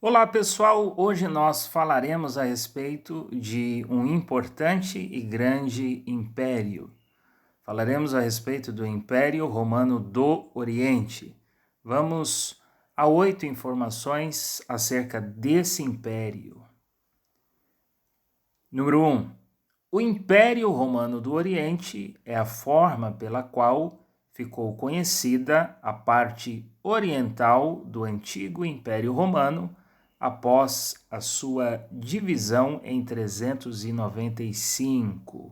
Olá pessoal, hoje nós falaremos a respeito de um importante e grande império. Falaremos a respeito do Império Romano do Oriente. Vamos a 8 informações acerca desse império. Número 1. O Império Romano do Oriente é a forma pela qual ficou conhecida a parte oriental do antigo Império Romano após a sua divisão em 395.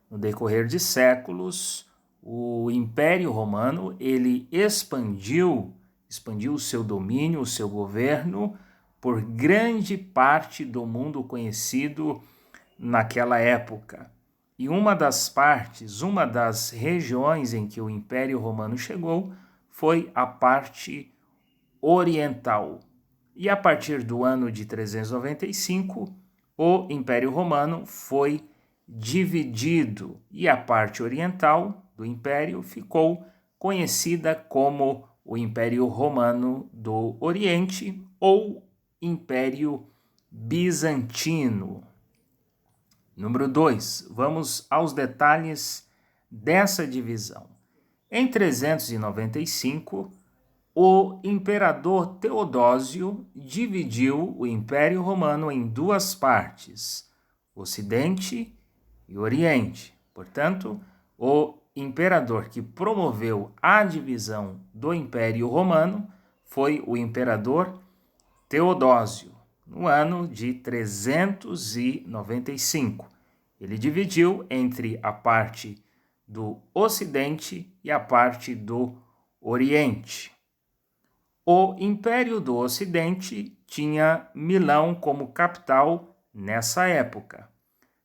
No decorrer de séculos, o Império Romano ele expandiu o seu domínio, o seu governo por grande parte do mundo conhecido naquela época. E uma das regiões em que o Império Romano chegou foi a parte oriental. E a partir do ano de 395, o Império Romano foi dividido e a parte oriental do Império ficou conhecida como o Império Romano do Oriente ou Império Bizantino. Número 2, vamos aos detalhes dessa divisão. Em 395, o imperador Teodósio dividiu o Império Romano em duas partes, Ocidente e Oriente. Portanto, o imperador que promoveu a divisão do Império Romano foi o imperador Teodósio, no ano de 395. Ele dividiu entre a parte do Ocidente e a parte do Oriente. O Império do Ocidente tinha Milão como capital nessa época,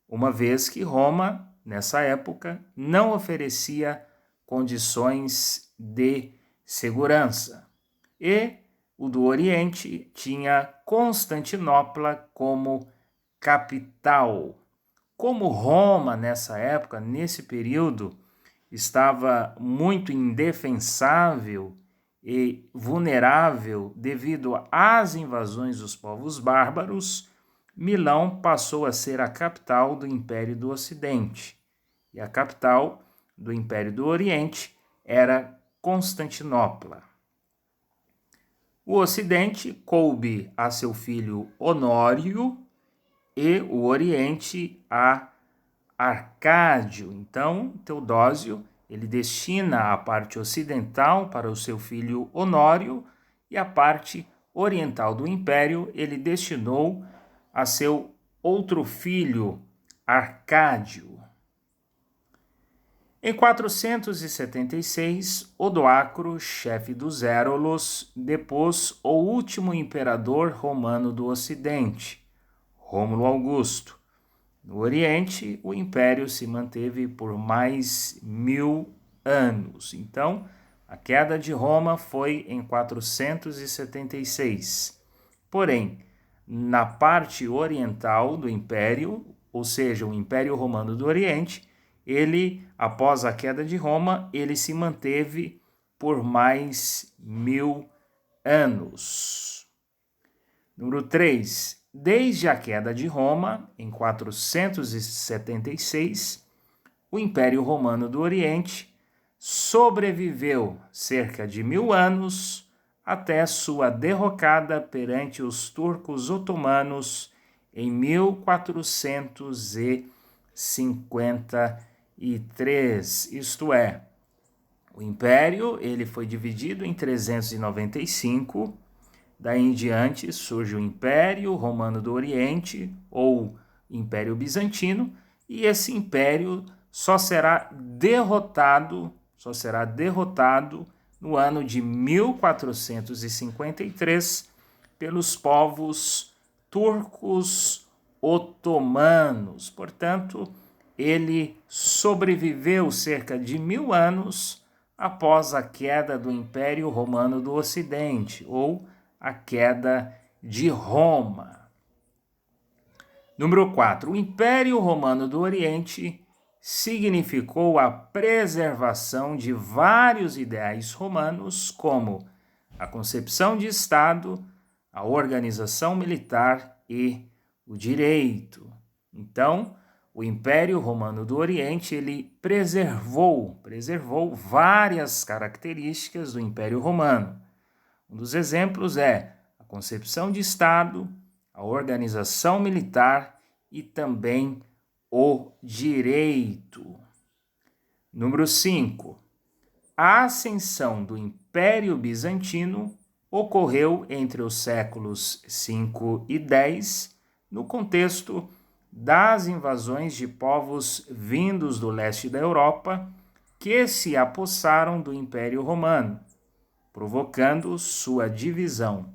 uma vez que Roma, nessa época, não oferecia condições de segurança. E o do Oriente tinha Constantinopla como capital. Como Roma, nessa época, nesse período, estava muito indefensável e vulnerável devido às invasões dos povos bárbaros, Milão passou a ser a capital do Império do Ocidente. E a capital do Império do Oriente era Constantinopla. O Ocidente coube a seu filho Honório e o Oriente a Arcádio. Então, Teodósio ele destina a parte ocidental para o seu filho Honório e a parte oriental do império ele destinou a seu outro filho, Arcádio. Em 476, Odoacro, chefe dos Érolos, depôs o último imperador romano do Ocidente, Rômulo Augusto. No Oriente, o Império se manteve por mais 1000 anos. Então, a queda de Roma foi em 476. Porém, na parte oriental do Império, ou seja, o Império Romano do Oriente, ele, após a queda de Roma, ele se manteve por mais 1000 anos. Número 3. Desde a queda de Roma, em 476, o Império Romano do Oriente sobreviveu cerca de 1000 anos até sua derrocada perante os turcos otomanos em 1453. Isto é, o Império ele foi dividido em 395. Daí em diante surge o Império Romano do Oriente, ou Império Bizantino, e esse império só será derrotado no ano de 1453 pelos povos turcos otomanos. Portanto, ele sobreviveu cerca de 1000 anos após a queda do Império Romano do Ocidente, ou a queda de Roma. Número 4. O Império Romano do Oriente significou a preservação de vários ideais romanos, como a concepção de Estado, a organização militar e o direito. Então, o Império Romano do Oriente, ele preservou várias características do Império Romano. Um dos exemplos é a concepção de Estado, a organização militar e também o direito. Número 5. A ascensão do Império Bizantino ocorreu entre os séculos 5 e 10, no contexto das invasões de povos vindos do leste da Europa que se apossaram do Império Romano, provocando sua divisão.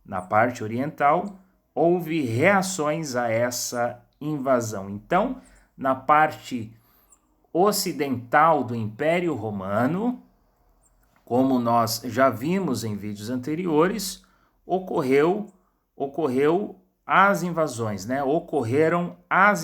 Na parte oriental, houve reações a essa invasão. Então, na parte ocidental do Império Romano, como nós já vimos em vídeos anteriores, ocorreram as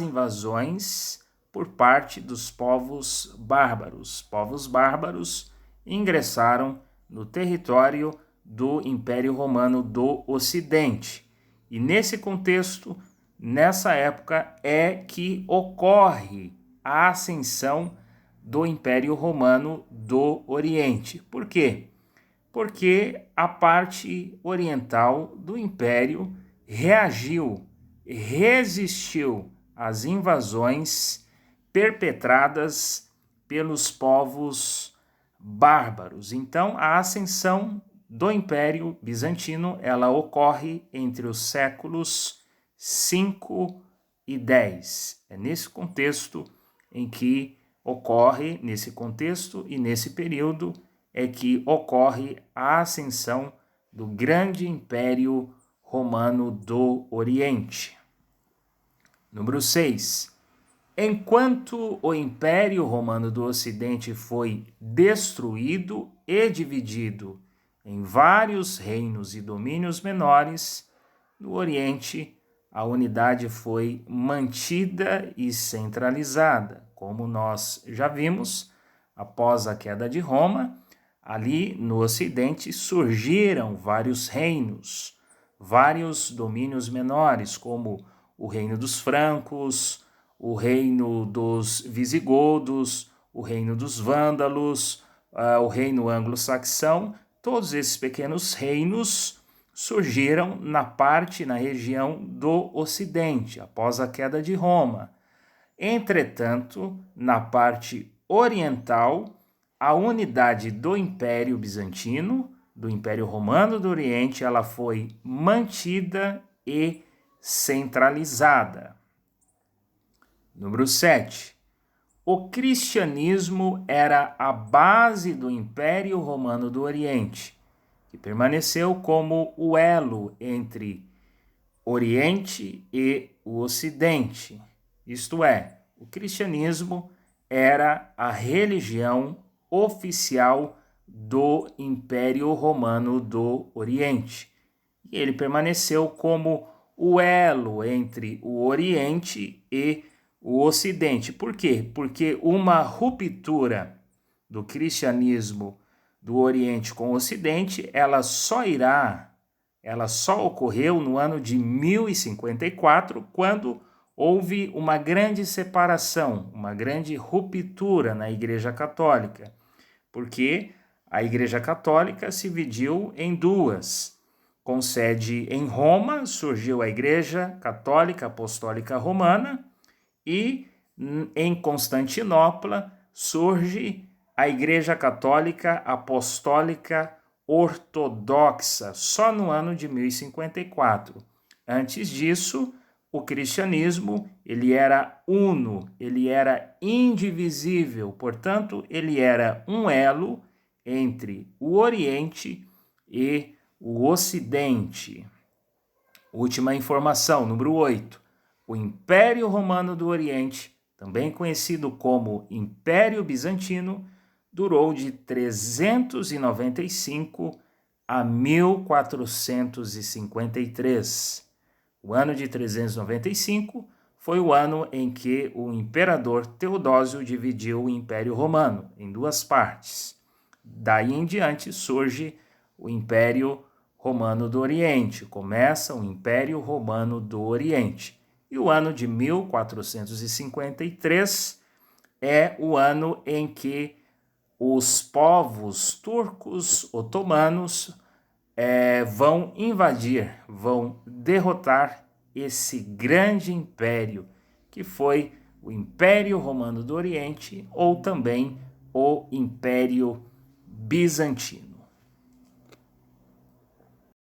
invasões por parte dos povos bárbaros. Povos bárbaros ingressaram no território do Império Romano do Ocidente. E nesse contexto, nessa época, é que ocorre a ascensão do Império Romano do Oriente. Por quê? Porque a parte oriental do Império resistiu às invasões perpetradas pelos povos bárbaros. Então, a ascensão do Império Bizantino, ela ocorre entre os séculos 5 e 10. É nesse contexto em que ocorre, nesse contexto e nesse período, é que ocorre a ascensão do grande Império Romano do Oriente. Número 6. Enquanto o Império Romano do Ocidente foi destruído e dividido em vários reinos e domínios menores, no Oriente a unidade foi mantida e centralizada. Como nós já vimos, após a queda de Roma, ali no Ocidente surgiram vários reinos, vários domínios menores, como o reino dos francos, o reino dos visigodos, o reino dos vândalos, o reino anglo-saxão. Todos esses pequenos reinos surgiram na região do Ocidente, após a queda de Roma. Entretanto, na parte oriental, a unidade do Império Bizantino, do Império Romano do Oriente, ela foi mantida e centralizada. Número 7. O cristianismo era a base do Império Romano do Oriente, que permaneceu como o elo entre Oriente e o Ocidente. Isto é, o cristianismo era a religião oficial do Império Romano do Oriente. E ele permaneceu como o elo entre o Oriente e o Ocidente. Por quê? Porque uma ruptura do cristianismo do Oriente com o Ocidente, ela só ocorreu no ano de 1054, quando houve uma grande separação, uma grande ruptura na Igreja Católica, porque a Igreja Católica se dividiu em duas. Com sede em Roma, surgiu a Igreja Católica Apostólica Romana, e em Constantinopla surge a Igreja Católica Apostólica Ortodoxa, só no ano de 1054. Antes disso, o cristianismo, ele era uno, ele era indivisível, portanto, ele era um elo entre o Oriente e o Ocidente. Última informação, número 8. O Império Romano do Oriente, também conhecido como Império Bizantino, durou de 395 a 1453. O ano de 395 foi o ano em que o imperador Teodósio dividiu o Império Romano em duas partes. Daí em diante surge o Império Romano do Oriente, começa o Império Romano do Oriente. E o ano de 1453 é o ano em que os povos turcos otomanos vão invadir, vão derrotar esse grande império que foi o Império Romano do Oriente ou também o Império Bizantino.